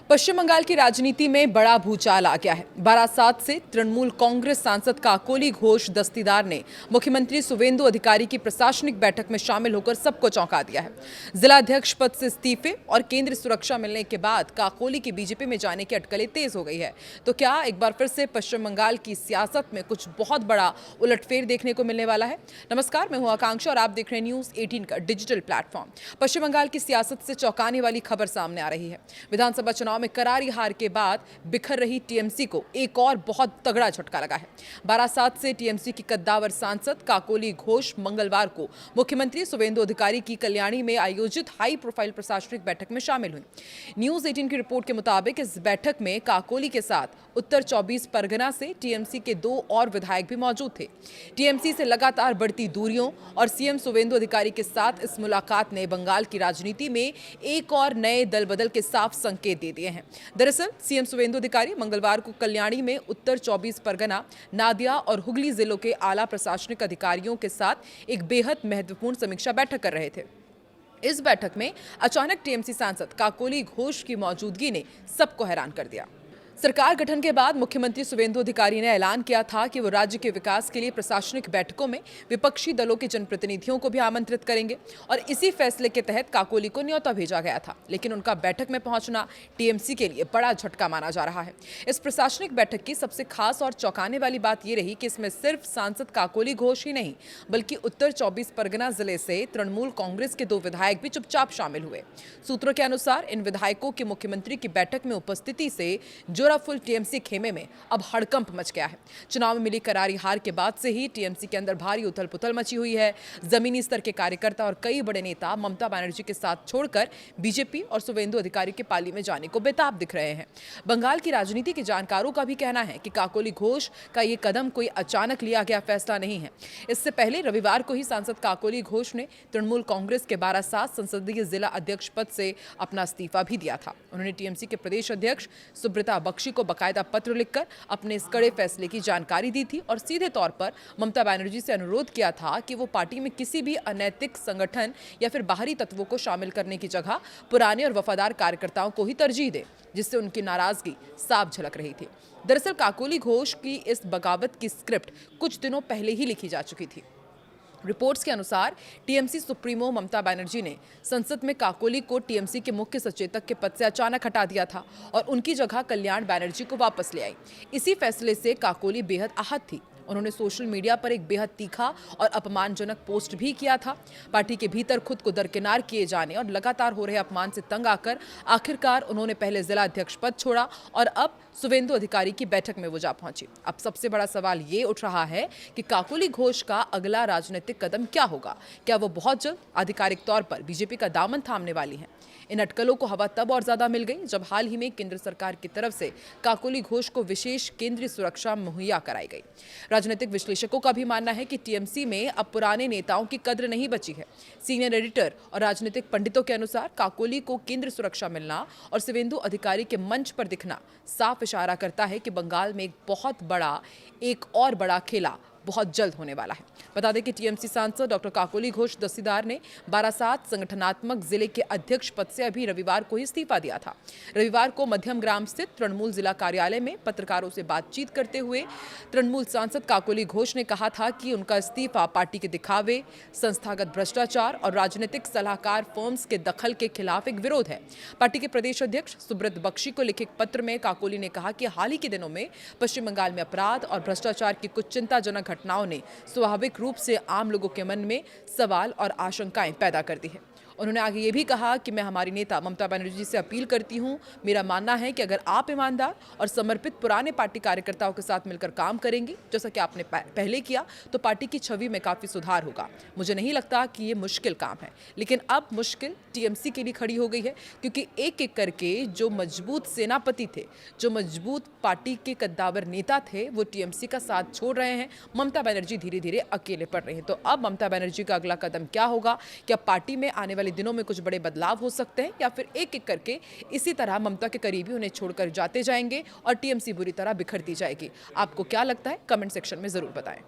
पश्चिम बंगाल की राजनीति में बड़ा भूचाल आ गया है। बारासात से तृणमूल कांग्रेस सांसद काकोली घोष दस्तीदार ने मुख्यमंत्री सुवेंदु अधिकारी की प्रशासनिक बैठक में शामिल होकर सबको चौंका दिया है। जिला अध्यक्ष पद से इस्तीफे और केंद्रीय सुरक्षा मिलने के बाद काकोली की बीजेपी में जाने की अटकलें तेज हो गई है। तो क्या एक बार फिर से पश्चिम बंगाल की सियासत में कुछ बहुत बड़ा उलटफेर देखने को मिलने वाला है? नमस्कार, मैं हूं आकांक्षा और आप देख रहे हैं न्यूज 18 का डिजिटल प्लेटफॉर्म। पश्चिम बंगाल की सियासत से चौंकाने वाली खबर सामने आ रही है। विधानसभा चुनाव में करारी हार के बाद बिखर रही टीएमसी को एक और बहुत तगड़ा झटका लगा है। बारासात से टीएमसी की कद्दावर सांसद काकोली घोष मंगलवार को मुख्यमंत्री सुवेंदु अधिकारी की कल्याणी में आयोजित हाई प्रोफाइल प्रशासनिक बैठक में शामिल हुई। न्यूज 18 की रिपोर्ट के मुताबिक इस बैठक में काकोली के साथ उत्तर 24 परगना से टीएमसी के 2 और विधायक भी मौजूद थे। टीएमसी से लगातार बढ़ती दूरियों और सीएम सुवेंदु अधिकारी के साथ इस मुलाकात ने बंगाल की राजनीति में एक और नए दल बदल के साफ संकेत दे दिए हैं। दरअसल सीएम सुवेंदु अधिकारी मंगलवार को कल्याणी में उत्तर 24 परगना, नादिया और हुगली जिलों के आला प्रशासनिक अधिकारियों के साथ एक बेहद महत्वपूर्ण समीक्षा बैठक कर रहे थे। इस बैठक में अचानक टीएमसी सांसद काकोली घोष की मौजूदगी ने सबको हैरान कर दिया। सरकार गठन के बाद मुख्यमंत्री सुवेंदु अधिकारी ने ऐलान किया था कि वो राज्य के विकास के लिए प्रशासनिक बैठकों में विपक्षी दलों के जनप्रतिनिधियों को भी आमंत्रित करेंगे और इसी फैसले के तहत काकोली को न्योता भेजा गया था। लेकिन उनका बैठक में पहुंचना टीएमसी के लिए बड़ा झटका माना जा रहा है। इस प्रशासनिक बैठक की सबसे खास और चौंकाने वाली बात यह रही कि इसमें सिर्फ सांसद काकोली घोष ही नहीं बल्कि उत्तर 24 परगना जिले से तृणमूल कांग्रेस के 2 विधायक भी चुपचाप शामिल हुए। सूत्रों के अनुसार इन विधायकों की मुख्यमंत्री की बैठक में उपस्थिति से फुल टीएमसी खेमे में अब हड़कंप मच गया है। चुनाव में मिली करारी हार के बाद से ही टीएमसी के अंदर भारी उथल-पुथल मची हुई है। जमीनी स्तर के कार्यकर्ता और कई बड़े नेता ममता बनर्जी के साथ छोड़कर बीजेपी और सुवेंदु अधिकारी के पाली में जाने को बेताब दिख रहे हैं। बंगाल की राजनीति के जानकारों का भी कहना है कि काकोली घोष का ये कदम कोई अचानक लिया गया फैसला नहीं है। इससे पहले रविवार को ही सांसद काकोली घोष ने तृणमूल कांग्रेस के बारासात संसदीय जिला अध्यक्ष पद से अपना इस्तीफा भी दिया था। उन्होंने टीएमसी के प्रदेश अध्यक्ष सुब्रता बख्शी को बाकायदा पत्र लिखकर अपने इस कड़े फैसले की जानकारी दी थी और सीधे तौर पर ममता बनर्जी से अनुरोध किया था कि वो पार्टी में किसी भी अनैतिक संगठन या फिर बाहरी तत्वों को शामिल करने की जगह पुराने और वफादार कार्यकर्ताओं को ही तरजीह दे, जिससे उनकी नाराजगी साफ झलक रही थी। दरअसल काकोली घोष की इस बगावत की स्क्रिप्ट कुछ दिनों पहले ही लिखी जा चुकी थी। रिपोर्ट्स के अनुसार टीएमसी सुप्रीमो ममता बनर्जी ने संसद में काकोली को टीएमसी के मुख्य सचेतक के पद से अचानक हटा दिया था और उनकी जगह कल्याण बनर्जी को वापस ले आई। इसी फैसले से काकोली बेहद आहत थी। उन्होंने सोशल मीडिया पर एक बेहद तीखा और अपमानजनक पोस्ट भी किया था। पार्टी के भीतर खुद को दरकिनार किए जाने और लगातार हो रहे अपमान से तंग आकर आखिरकार उन्होंने पहले जिला अध्यक्ष पद छोड़ा और अब सुवेंदु अधिकारी की बैठक में वो जा पहुंची। अब सबसे बड़ा सवाल ये उठ रहा है कि काकोली घोष का अगला राजनीतिक कदम क्या होगा? क्या वो बहुत जल्द आधिकारिक तौर पर बीजेपी का दामन थामने वाली हैं? इन अटकलों को हवा तब और ज्यादा मिल गई जब हाल ही में केंद्र सरकार की तरफ से काकोली घोष को विशेष केंद्रीय सुरक्षा मुहैया कराई गई। राजनीतिक विश्लेषकों का भी मानना है कि टीएमसी में अब पुराने नेताओं की कद्र नहीं बची है। सीनियर एडिटर और राजनीतिक पंडितों के अनुसार काकोली को केंद्रीय सुरक्षा मिलना और सुवेंदु अधिकारी के मंच पर दिखना साफ इशारा करता है कि बंगाल में एक और बड़ा खेला बहुत जल्द होने वाला है। बता दें कि टीएमसी सांसद डॉक्टर काकोली घोष दस्तीदार ने बारासात संगठनात्मक जिले के अध्यक्ष पद से अभी रविवार को ही इस्तीफा दिया था। रविवार को मध्यम ग्राम स्थित तृणमूल जिला कार्यालय में पत्रकारों से बातचीत करते हुए तृणमूल सांसद काकोली घोष ने कहा था कि उनका इस्तीफा पार्टी के दिखावे, संस्थागत भ्रष्टाचार और राजनीतिक सलाहकार फर्म्स के दखल के खिलाफ एक विरोध है। पार्टी के प्रदेश अध्यक्ष सुब्रत बख्शी को लिखे पत्र में काकोली ने कहा कि हाल ही के दिनों में पश्चिम बंगाल में अपराध और भ्रष्टाचार की कुछ चिंताजनक घटनाओं ने स्वाभाविक रूप से आम लोगों के मन में सवाल और आशंकाएं पैदा कर दी है। उन्होंने आगे ये भी कहा कि मैं हमारी नेता ममता बनर्जी से अपील करती हूं, मेरा मानना है कि अगर आप ईमानदार और समर्पित पुराने पार्टी कार्यकर्ताओं के साथ मिलकर काम करेंगी जैसा कि आपने पहले किया तो पार्टी की छवि में काफी सुधार होगा। मुझे नहीं लगता कि ये मुश्किल काम है, लेकिन अब मुश्किल टीएमसी के लिए खड़ी हो गई है क्योंकि एक एक करके जो मजबूत सेनापति थे, जो मजबूत पार्टी के कद्दावर नेता थे, वो टीएमसी का साथ छोड़ रहे हैं। ममता बनर्जी धीरे धीरे अकेले पड़ रहे हैं। तो अब ममता बनर्जी का अगला कदम क्या होगा? क्या पार्टी में आने वाले दिनों में कुछ बड़े बदलाव हो सकते हैं या फिर एक एक करके इसी तरह ममता के करीबी उन्हें छोड़कर जाते जाएंगे और टीएमसी बुरी तरह बिखरती जाएगी? आपको क्या लगता है? कमेंट सेक्शन में जरूर बताएं।